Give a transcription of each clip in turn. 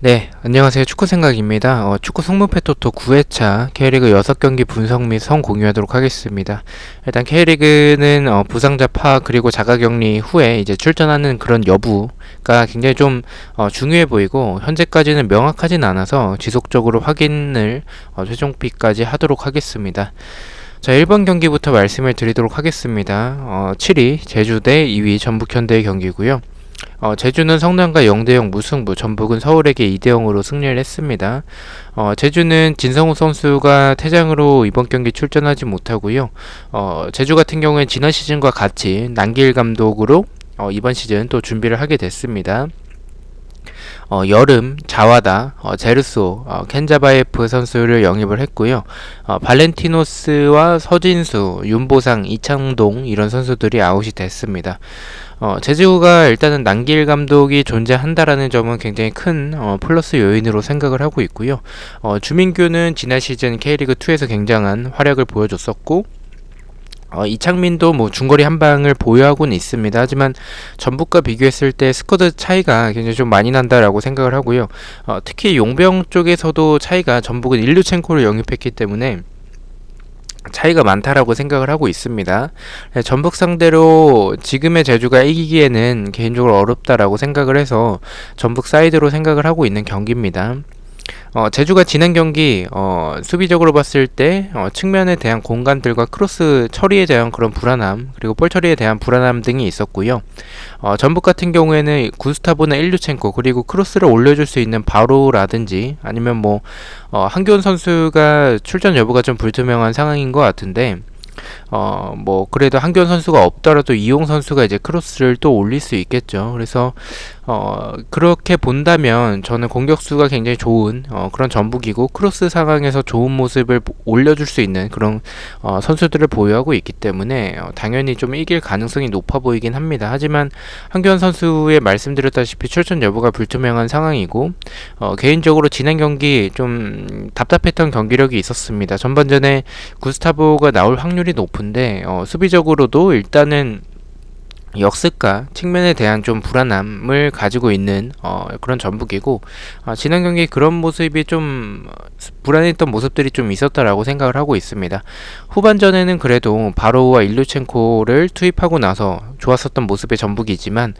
네, 안녕하세요. 축구생각입니다. 축구 성문패 토토 9회차 K리그 6경기 분석 및 성 공유하도록 하겠습니다. 일단 K리그는 부상자 파악 그리고 자가격리 후에 이제 출전하는 그런 여부가 굉장히 좀 중요해 보이고 현재까지는 명확하진 않아서 지속적으로 확인을 최종픽까지 하도록 하겠습니다. 자, 1번 경기부터 말씀을 드리도록 하겠습니다. 7위 제주 대 2위 전북현대의 경기고요. 제주는 성남과 0대0 무승부, 전북은 서울에게 2대0으로 승리를 했습니다. 제주는 진성우 선수가 퇴장으로 이번 경기 출전하지 못하고요. 제주 같은 경우에 지난 시즌과 같이 난길 감독으로 이번 시즌 또 준비를 하게 됐습니다. 여름, 자와다, 제르소, 켄자바예프 선수를 영입을 했고요. 발렌티노스와 서진수, 윤보상, 이창동 이런 선수들이 아웃이 됐습니다. 제주가 일단은 난길 감독이 존재한다라는 점은 굉장히 큰 플러스 요인으로 생각을 하고 있고요. 주민규는 지난 시즌 K리그2에서 굉장한 활약을 보여줬었고 이창민도 뭐 중거리 한 방을 보유하고는 있습니다. 하지만 전북과 비교했을 때 스쿼드 차이가 굉장히 좀 많이 난다라고 생각을 하고요. 특히 용병 쪽에서도 차이가 전북은 일류첸코를 영입했기 때문에 차이가 많다라고 생각을 하고 있습니다. 전북 상대로 지금의 제주가 이기기에는 개인적으로 어렵다라고 생각을 해서 전북 사이드로 생각을 하고 있는 경기입니다. 제주가 지난 경기 수비적으로 봤을 때 측면에 대한 공간들과 크로스 처리에 대한 그런 불안함 그리고 볼 처리에 대한 불안함 등이 있었고요. 전북 같은 경우에는 구스타보나 일류첸코 그리고 크로스를 올려줄 수 있는 바로라든지 아니면 뭐 한교원 선수가 출전 여부가 좀 불투명한 상황인 것 같은데 뭐 그래도 한교원 선수가 없더라도 이용 선수가 이제 크로스를 또 올릴 수 있겠죠. 그래서 그렇게 본다면 저는 공격수가 굉장히 좋은 그런 전북이고 크로스 상황에서 좋은 모습을 올려줄 수 있는 그런 선수들을 보유하고 있기 때문에 당연히 좀 이길 가능성이 높아 보이긴 합니다. 하지만 한교원 선수의 말씀드렸다시피 출전 여부가 불투명한 상황이고 개인적으로 지난 경기 좀 답답했던 경기력이 있었습니다. 전반전에 구스타보가 나올 확률이 높은데 수비적으로도 일단은 역습과 측면에 대한 좀 불안함을 가지고 있는 그런 전북이고 지난 경기 그런 모습이 좀 불안했던 모습들이 좀 있었다라고 생각을 하고 있습니다. 후반전에는 그래도 바로우와 일루첸코를 투입하고 나서 좋았었던 모습의 전북이지만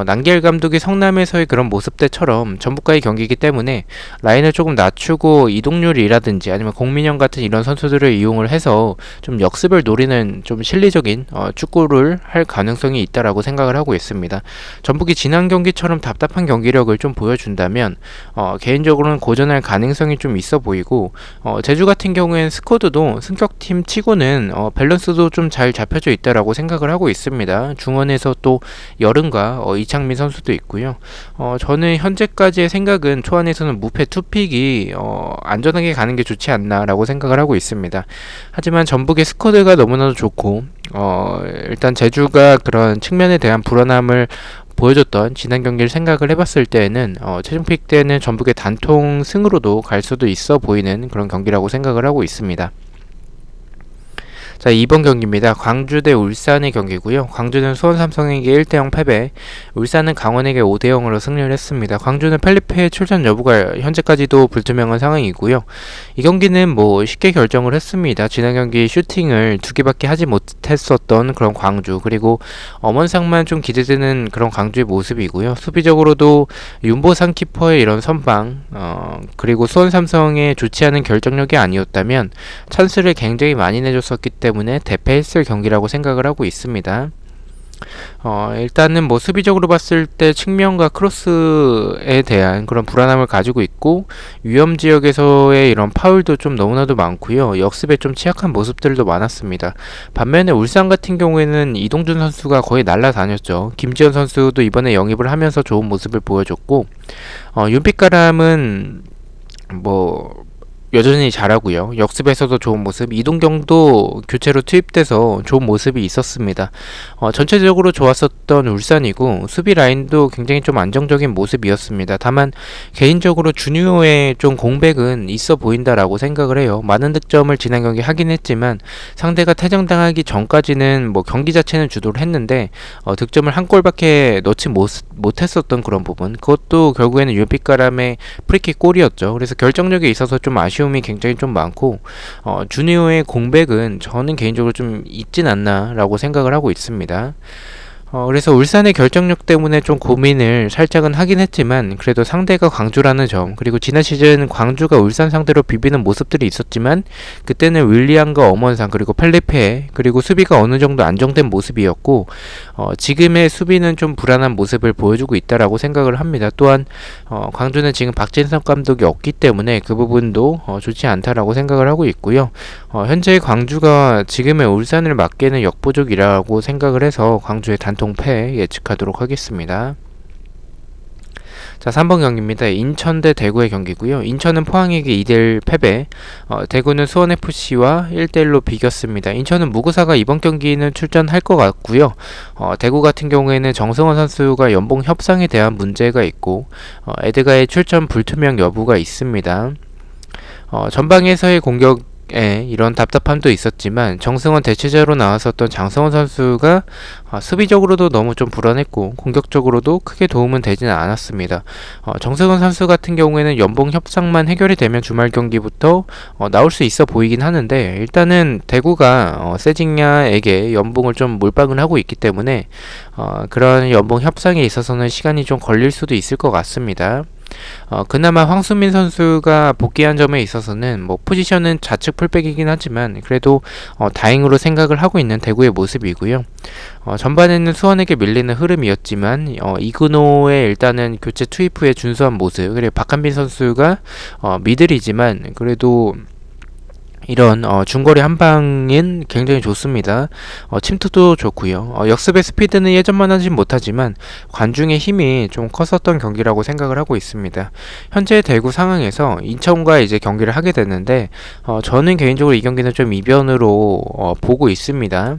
난겔 감독이 성남에서의 그런 모습대처럼 전북과의 경기이기 때문에 라인을 조금 낮추고 이동률이라든지 아니면 공민영 같은 이런 선수들을 이용을 해서 좀 역습을 노리는 좀 실리적인 축구를 할 가능성이 있다라고 생각을 하고 있습니다. 전북이 지난 경기처럼 답답한 경기력을 좀 보여준다면 개인적으로는 고전할 가능성이 좀 있어 보이고 제주 같은 경우에는 스쿼드도 승격팀 치고는 밸런스도 좀 잘 잡혀져 있다라고 생각을 하고 있습니다. 중원에서 또 여름과 이창민 선수도 있고요. 저는 현재까지의 생각은 초안에서는 무패 투픽이 안전하게 가는 게 좋지 않나라고 생각을 하고 있습니다. 하지만 전북의 스쿼드가 너무나도 좋고 일단 제주가 그런 측면에 대한 불안함을 보여줬던 지난 경기를 생각을 해봤을 때에는 최종픽 때는 전북의 단통 승으로도 갈 수도 있어 보이는 그런 경기라고 생각을 하고 있습니다. 자, 2번 경기입니다. 광주 대 울산의 경기고요. 광주는 수원 삼성에게 1대0 패배, 울산은 강원에게 5대0으로 승리를 했습니다. 광주는 펠리페의 출전 여부가 현재까지도 불투명한 상황이고요. 이 경기는 뭐 쉽게 결정을 했습니다. 지난 경기 슈팅을 2개밖에 하지 못했었던 그런 광주, 그리고 엄원상만 좀 기대되는 그런 광주의 모습이고요. 수비적으로도 윤보상 키퍼의 이런 선방, 그리고 수원 삼성의 좋지 않은 결정력이 아니었다면 찬스를 굉장히 많이 내줬었기 때문에 대패했을 경기라고 생각을 하고 있습니다. 일단은 뭐 수비적으로 봤을 때 측면과 크로스에 대한 그런 불안함을 가지고 있고 위험 지역에서의 이런 파울도 좀 너무나도 많고요. 역습에 좀 취약한 모습들도 많았습니다. 반면에 울산 같은 경우에는 이동준 선수가 거의 날아다녔죠. 김지현 선수도 이번에 영입을 하면서 좋은 모습을 보여줬고 윤빛가람은 뭐 여전히 잘하고요. 역습에서도 좋은 모습, 이동경도 교체로 투입돼서 좋은 모습이 있었습니다. 전체적으로 좋았었던 울산이고 수비 라인도 굉장히 좀 안정적인 모습이었습니다. 다만 개인적으로 주니어의 좀 공백은 있어 보인다라고 생각을 해요. 많은 득점을 지난 경기 하긴 했지만 상대가 퇴장당하기 전까지는 뭐 경기 자체는 주도를 했는데 득점을 한 골밖에 넣지 못했었던 그런 부분, 그것도 결국에는 윤빛가람의 프리킥 골이었죠. 그래서 결정력에 있어서 좀 아쉬움이 굉장히 좀 많고 주니어의 공백은 저는 개인적으로 좀 있진 않나라고 생각을 하고 있습니다. 그래서 울산의 결정력 때문에 좀 고민을 살짝은 하긴 했지만 그래도 상대가 광주라는 점, 그리고 지난 시즌 광주가 울산 상대로 비비는 모습들이 있었지만 그때는 윌리안과 엄원상 그리고 펠리페 그리고 수비가 어느 정도 안정된 모습이었고 지금의 수비는 좀 불안한 모습을 보여주고 있다라고 생각을 합니다. 또한 광주는 지금 박진성 감독이 없기 때문에 그 부분도 좋지 않다라고 생각을 하고 있고요. 현재 광주가 지금의 울산을 맞게는 역부족이라고 생각을 해서 광주의 단통패 예측하도록 하겠습니다. 자, 3번 경기입니다. 인천 대 대구의 경기고요. 인천은 포항에게 2대1 패배, 대구는 수원FC와 1대1로 비겼습니다. 인천은 무구사가 이번 경기는 출전할 것 같고요. 대구 같은 경우에는 정승원 선수가 연봉 협상에 대한 문제가 있고 에드가의 출전 불투명 여부가 있습니다. 전방에서의 공격 이런 답답함도 있었지만 정승원 대체자로 나왔었던 장성원 선수가 수비적으로도 너무 좀 불안했고 공격적으로도 크게 도움은 되지는 않았습니다. 정승원 선수 같은 경우에는 연봉 협상만 해결이 되면 주말 경기부터 나올 수 있어 보이긴 하는데 일단은 대구가 세징야에게 연봉을 좀 몰빵을 하고 있기 때문에 그런 연봉 협상에 있어서는 시간이 좀 걸릴 수도 있을 것 같습니다. 그나마 황수민 선수가 복귀한 점에 있어서는 뭐 포지션은 좌측 풀백이긴 하지만 그래도 다행으로 생각을 하고 있는 대구의 모습이고요. 전반에는 수원에게 밀리는 흐름이었지만 이근호의 일단은 교체 투입 후에 준수한 모습, 그리고 박한빈 선수가 미들이지만 그래도 이런 중거리 한방은 굉장히 좋습니다. 침투도 좋고요. 역습의 스피드는 예전만 하진 못하지만 관중의 힘이 좀 컸었던 경기라고 생각을 하고 있습니다. 현재 대구 상황에서 인천과 이제 경기를 하게 됐는데 저는 개인적으로 이 경기는 좀 이변으로 보고 있습니다.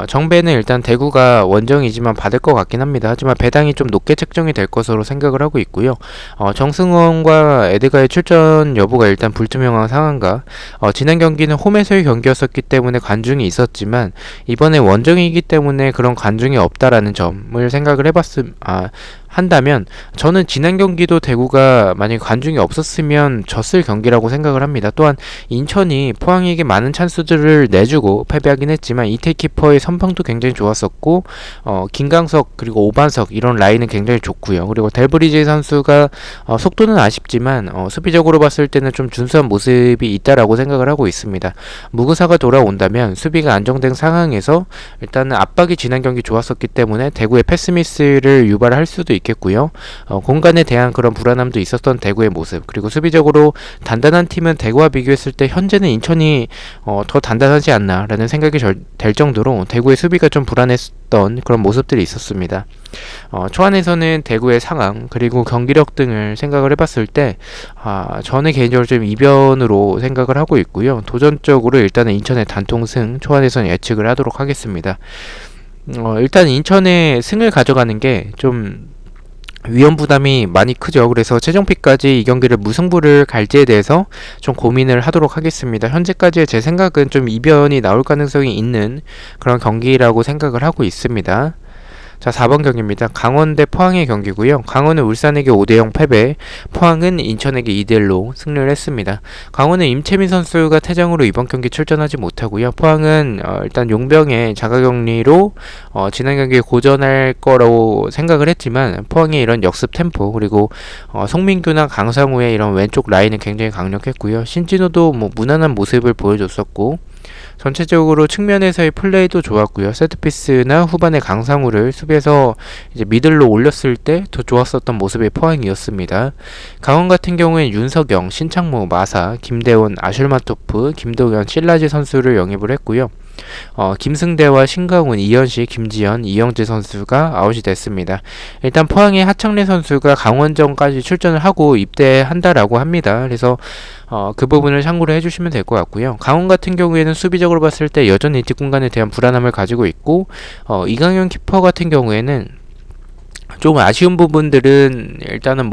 정배는 일단 대구가 원정이지만 받을 것 같긴 합니다. 하지만 배당이 좀 높게 책정이 될 것으로 생각을 하고 있고요. 정승원과 에드가의 출전 여부가 일단 불투명한 상황과 지난 경기는 홈에서의 경기였었기 때문에 관중이 있었지만 이번에 원정이기 때문에 그런 관중이 없다라는 점을 생각을 한다면 저는 지난 경기도 대구가 만약에 관중이 없었으면 졌을 경기라고 생각을 합니다. 또한 인천이 포항에게 많은 찬스들을 내주고 패배하긴 했지만 이태 키퍼의 선방도 굉장히 좋았었고 김강석 그리고 오반석 이런 라인은 굉장히 좋고요. 그리고 델브리지 선수가 속도는 아쉽지만 수비적으로 봤을 때는 좀 준수한 모습이 있다라고 생각을 하고 있습니다. 무구사가 돌아온다면 수비가 안정된 상황에서 일단은 압박이 지난 경기 좋았었기 때문에 대구의 패스미스를 유발할 수도 있겠고요. 공간에 대한 그런 불안함도 있었던 대구의 모습, 그리고 수비적으로 단단한 팀은 대구와 비교했을 때 현재는 인천이 더 단단하지 않나라는 생각이 될 정도로 대구의 수비가 좀 불안했던 그런 모습들이 있었습니다. 초안에서는 대구의 상황 그리고 경기력 등을 생각을 해봤을 때 저는 개인적으로 좀 이변으로 생각을 하고 있고요. 도전적으로 일단은 인천의 단통승 초안에서는 예측을 하도록 하겠습니다. 일단 인천의 승을 가져가는 게 좀 위험 부담이 많이 크죠. 그래서 최종픽까지 이 경기를 무승부를 갈지에 대해서 좀 고민을 하도록 하겠습니다. 현재까지의 제 생각은 좀 이변이 나올 가능성이 있는 그런 경기라고 생각을 하고 있습니다. 자, 4번 경기입니다. 강원 대 포항의 경기고요. 강원은 울산에게 5대0 패배, 포항은 인천에게 2대1로 승리를 했습니다. 강원은 임채민 선수가 퇴장으로 이번 경기 출전하지 못하고요. 포항은 일단 용병의 자가격리로 지난 경기에 고전할 거라고 생각을 했지만 포항의 이런 역습 템포 그리고 송민규나 강상우의 이런 왼쪽 라인은 굉장히 강력했고요. 신진호도 뭐 무난한 모습을 보여줬었고 전체적으로 측면에서의 플레이도 좋았고요. 세트피스나 후반에 강상우를 수비에서 이제 미들로 올렸을 때 더 좋았었던 모습의 포항이었습니다. 강원 같은 경우엔 윤석영, 신창모, 마사, 김대원, 아슐마토프, 김도현, 실라지 선수를 영입을 했고요. 김승대와 신강훈, 이현식, 김지현, 이영재 선수가 아웃이 됐습니다. 일단 포항의 하창래 선수가 강원전까지 출전을 하고 입대한다라고 합니다. 그래서 그 부분을 참고를 해주시면 될 것 같고요. 강원 같은 경우에는 수비적으로 봤을 때 여전히 뒷공간에 대한 불안함을 가지고 있고, 이강현 키퍼 같은 경우에는 좀 아쉬운 부분들은 일단은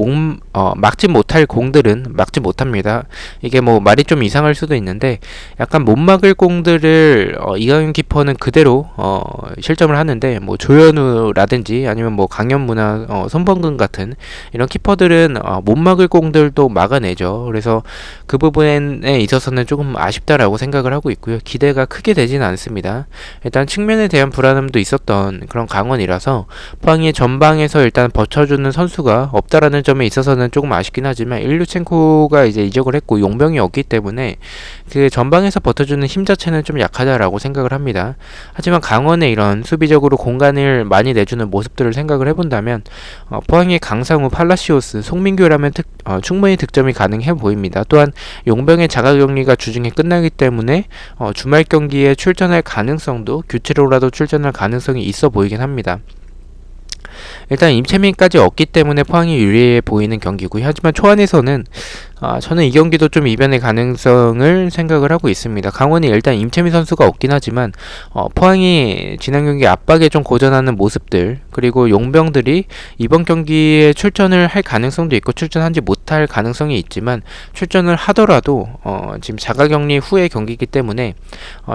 막지 못할 공들은 막지 못합니다. 이게 뭐 말이 좀 이상할 수도 있는데 약간 못 막을 공들을 이강인 키퍼는 그대로 실점을 하는데 뭐 조현우라든지 아니면 뭐 강현무나 손범근 같은 이런 키퍼들은 못 막을 공들도 막아내죠. 그래서 그 부분에 있어서는 조금 아쉽다라고 생각을 하고 있고요. 기대가 크게 되지는 않습니다. 일단 측면에 대한 불안함도 있었던 그런 강원이라서 포항이 전방에서 일단 버텨주는 선수가 없다라는 점에 있어서는 조금 아쉽긴 하지만 일류첸코가 이제 이적을 했고 용병이 없기 때문에 그 전방에서 버텨주는 힘 자체는 좀 약하다라고 생각을 합니다. 하지만 강원의 이런 수비적으로 공간을 많이 내주는 모습들을 생각을 해본다면 포항의 강상우, 팔라시오스, 송민규라면 충분히 득점이 가능해 보입니다. 또한 용병의 자가격리가 주중에 끝나기 때문에 주말 경기에 출전할 가능성도 교체로라도 출전할 가능성이 있어 보이긴 합니다. 일단 임채민까지 없기 때문에 포항이 유리해 보이는 경기고요. 하지만 초안에서는 저는 이 경기도 좀 이변의 가능성을 생각을 하고 있습니다. 강원이 일단 임채민 선수가 없긴 하지만 포항이 지난 경기 압박에 좀 고전하는 모습들, 그리고 용병들이 이번 경기에 출전을 할 가능성도 있고 출전하지 못할 가능성이 있지만 출전을 하더라도 지금 자가격리 후의 경기이기 때문에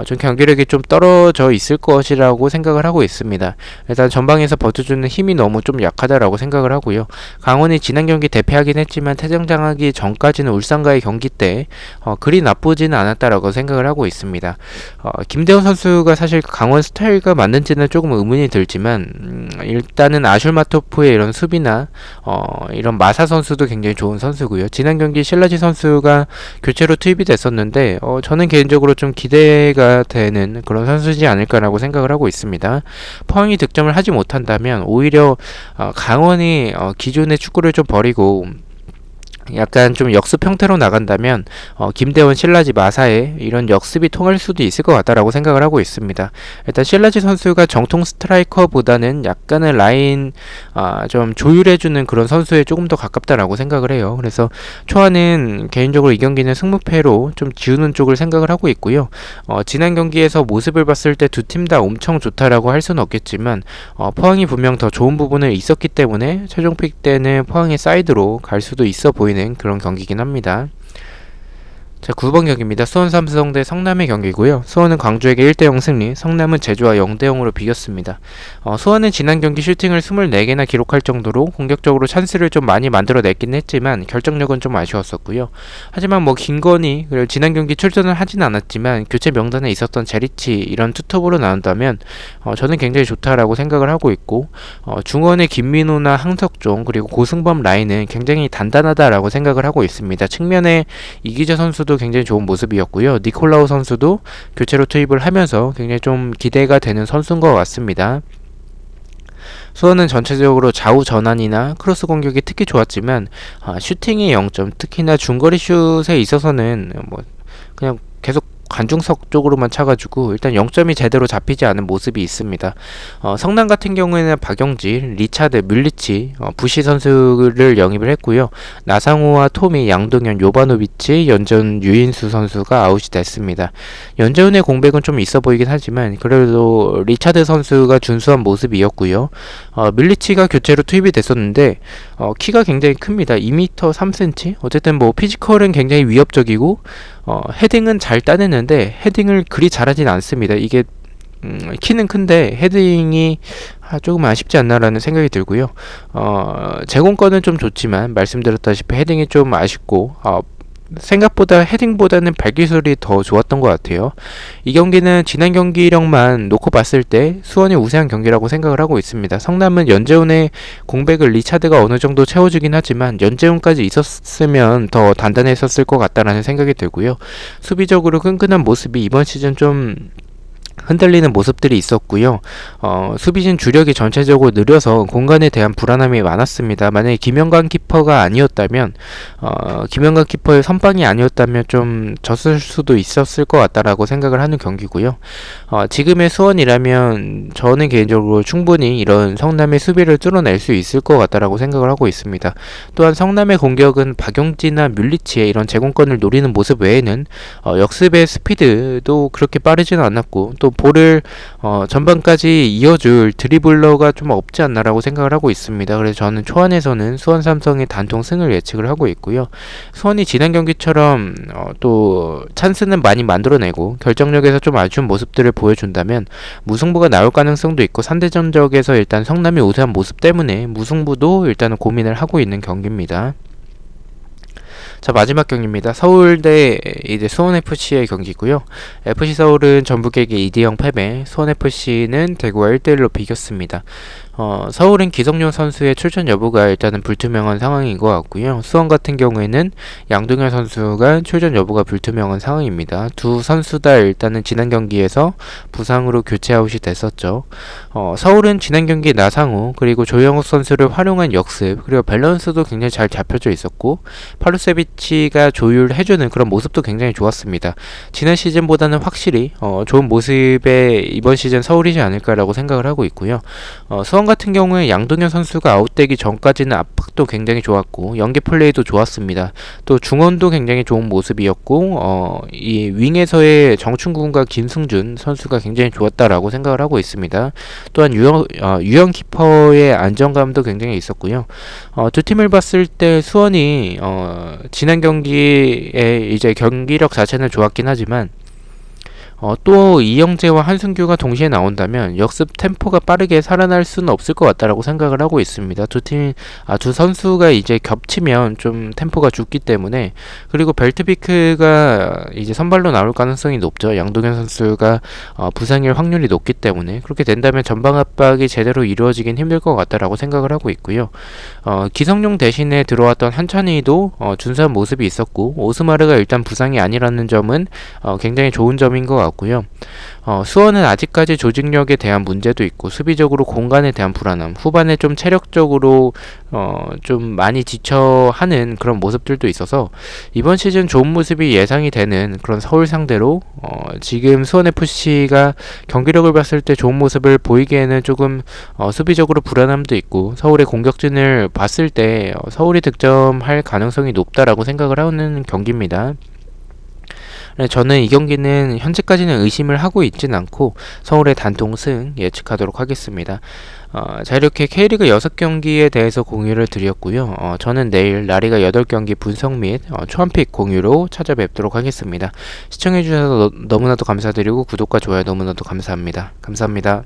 좀 경기력이 좀 떨어져 있을 것이라고 생각을 하고 있습니다. 일단 전방에서 버텨주는 힘이 너무 좀 약하다라고 생각을 하고요. 강원이 지난 경기 대패하긴 했지만 퇴장당하기 전까지는 울산과의 경기 때 그리 나쁘지는 않았다라고 생각을 하고 있습니다. 김대원 선수가 사실 강원 스타일과 맞는지는 조금 의문이 들지만 일단은 아슐마토프의 이런 수비나 이런 마사 선수도 굉장히 좋은 선수고요. 지난 경기 실라지 선수가 교체로 투입이 됐었는데 저는 개인적으로 좀 기대가 되는 그런 선수지 않을까라고 생각을 하고 있습니다. 포항이 득점을 하지 못한다면 오히려 강원이 기존의 축구를 좀 버리고 약간 좀 역습 형태로 나간다면 김대원, 실라지, 마사의 이런 역습이 통할 수도 있을 것 같다라고 생각을 하고 있습니다. 일단 실라지 선수가 정통 스트라이커보다는 약간의 라인 좀 조율해주는 그런 선수에 조금 더 가깝다라고 생각을 해요. 그래서 초안은 개인적으로 이 경기는 승무패로 좀 지우는 쪽을 생각을 하고 있고요. 지난 경기에서 모습을 봤을 때 두 팀 다 엄청 좋다라고 할 수는 없겠지만 포항이 분명 더 좋은 부분을 있었기 때문에 최종 픽 때는 포항의 사이드로 갈 수도 있어 보이는 그런 경기긴 합니다. 자, 9번 경기입니다. 수원 삼성 대 성남의 경기고요. 수원은 광주에게 1대0 승리, 성남은 제주와 0대0으로 비겼습니다. 수원은 지난 경기 슈팅을 24개나 기록할 정도로 공격적으로 찬스를 좀 많이 만들어냈긴 했지만 결정력은 좀 아쉬웠었고요. 하지만 뭐 김건희, 그리고 지난 경기 출전을 하진 않았지만 교체 명단에 있었던 제리치 이런 투톱으로 나온다면 저는 굉장히 좋다라고 생각을 하고 있고 중원의 김민호나 항석종 그리고 고승범 라인은 굉장히 단단하다라고 생각을 하고 있습니다. 측면에 이기재 선수도 굉장히 좋은 모습이었고요. 니콜라우 선수도 교체로 투입을 하면서 굉장히 좀 기대가 되는 선수인 것 같습니다. 수원은 전체적으로 좌우 전환이나 크로스 공격이 특히 좋았지만 슈팅의 0점, 특히나 중거리 슛에 있어서는 뭐 그냥 계속 관중석 쪽으로만 차가지고 일단 0점이 제대로 잡히지 않은 모습이 있습니다. 성남 같은 경우에는 박영진, 리차드, 뮬리치, 부시 선수를 영입을 했고요. 나상우와 토미, 양동현, 요바노비치, 연재훈, 유인수 선수가 아웃이 됐습니다. 연재훈의 공백은 좀 있어 보이긴 하지만 그래도 리차드 선수가 준수한 모습이었고요. 뮬리치가 교체로 투입이 됐었는데 키가 굉장히 큽니다. 2m 3cm. 어쨌든 뭐 피지컬은 굉장히 위협적이고 헤딩은 잘 따내는데 헤딩을 그리 잘하진 않습니다. 이게 키는 큰데 헤딩이 조금 아쉽지 않나라는 생각이 들고요. 제공권은 좀 좋지만 말씀드렸다시피 헤딩이 좀 아쉽고 생각보다 헤딩보다는 발기술이 더 좋았던 것 같아요. 이 경기는 지난 경기력만 놓고 봤을 때 수원이 우세한 경기라고 생각을 하고 있습니다. 성남은 연재훈의 공백을 리차드가 어느 정도 채워주긴 하지만 연재훈까지 있었으면 더 단단했었을 것 같다라는 생각이 들고요. 수비적으로 끈끈한 모습이 이번 시즌 좀 흔들리는 모습들이 있었고요. 수비진 주력이 전체적으로 느려서 공간에 대한 불안함이 많았습니다. 만약에 김영관 키퍼가 아니었다면, 김영관 키퍼의 선방이 아니었다면 좀 졌을 수도 있었을 것 같다라고 생각을 하는 경기고요. 지금의 수원이라면 저는 개인적으로 충분히 이런 성남의 수비를 뚫어낼 수 있을 것 같다라고 생각을 하고 있습니다. 또한 성남의 공격은 박용진이나 뮬리치의 이런 제공권을 노리는 모습 외에는 역습의 스피드도 그렇게 빠르지는 않았고, 또 볼을 전반까지 이어줄 드리블러가 좀 없지 않나라고 생각을 하고 있습니다. 그래서 저는 초안에서는 수원 삼성의 단통 승을 예측을 하고 있고요. 수원이 지난 경기처럼 또 찬스는 많이 만들어내고 결정력에서 좀 아쉬운 모습들을 보여준다면 무승부가 나올 가능성도 있고, 상대전적에서 일단 성남이 우세한 모습 때문에 무승부도 일단은 고민을 하고 있는 경기입니다. 자, 마지막 경기입니다. 서울 대 이제 수원FC의 경기고요. FC 서울은 전북에게 2대0 패배, 수원FC는 대구와 1대1로 비겼습니다. 서울은 기성용 선수의 출전 여부가 일단은 불투명한 상황인 것 같고요. 수원 같은 경우에는 양동현 선수가 출전 여부가 불투명한 상황입니다. 두 선수 다 일단은 지난 경기에서 부상으로 교체 아웃이 됐었죠. 서울은 지난 경기 나상우 그리고 조영욱 선수를 활용한 역습, 그리고 밸런스도 굉장히 잘 잡혀져 있었고 팔루세비치가 조율해주는 그런 모습도 굉장히 좋았습니다. 지난 시즌보다는 확실히 좋은 모습에 이번 시즌 서울이지 않을까라고 생각을 하고 있고요. 수원 같은 경우에 양동현 선수가 아웃되기 전까지는 압박도 굉장히 좋았고 연계 플레이도 좋았습니다. 또 중원도 굉장히 좋은 모습이었고 이 윙에서의 정충군과 김승준 선수가 굉장히 좋았다라고 생각을 하고 있습니다. 또한 유영 키퍼의 안정감도 굉장히 있었고요. 두 팀을 봤을 때 수원이 지난 경기에 이제 경기력 자체는 좋았긴 하지만 또 이영재와 한승규가 동시에 나온다면 역습 템포가 빠르게 살아날 수는 없을 것 같다라고 생각을 하고 있습니다. 두 선수가 이제 겹치면 좀 템포가 죽기 때문에, 그리고 벨트비크가 이제 선발로 나올 가능성이 높죠. 양동현 선수가 부상일 확률이 높기 때문에, 그렇게 된다면 전방 압박이 제대로 이루어지긴 힘들 것 같다라고 생각을 하고 있고요. 기성용 대신에 들어왔던 한찬희도 준수한 모습이 있었고, 오스마르가 일단 부상이 아니라는 점은 굉장히 좋은 점인 것 같고요. 수원은 아직까지 조직력에 대한 문제도 있고 수비적으로 공간에 대한 불안함, 후반에 좀 체력적으로 좀 많이 지쳐하는 그런 모습들도 있어서 이번 시즌 좋은 모습이 예상이 되는 그런 서울 상대로 지금 수원FC가 경기력을 봤을 때 좋은 모습을 보이기에는 조금 수비적으로 불안함도 있고, 서울의 공격진을 봤을 때 서울이 득점할 가능성이 높다라고 생각을 하는 경기입니다. 저는 이 경기는 현재까지는 의심을 하고 있진 않고 서울의 단통승 예측하도록 하겠습니다. 자, 이렇게 K리그 6경기에 대해서 공유를 드렸고요. 저는 내일 라리가 8경기 분석 및 초안픽 공유로 찾아뵙도록 하겠습니다. 시청해주셔서 너무나도 감사드리고 구독과 좋아요 너무나도 감사합니다. 감사합니다.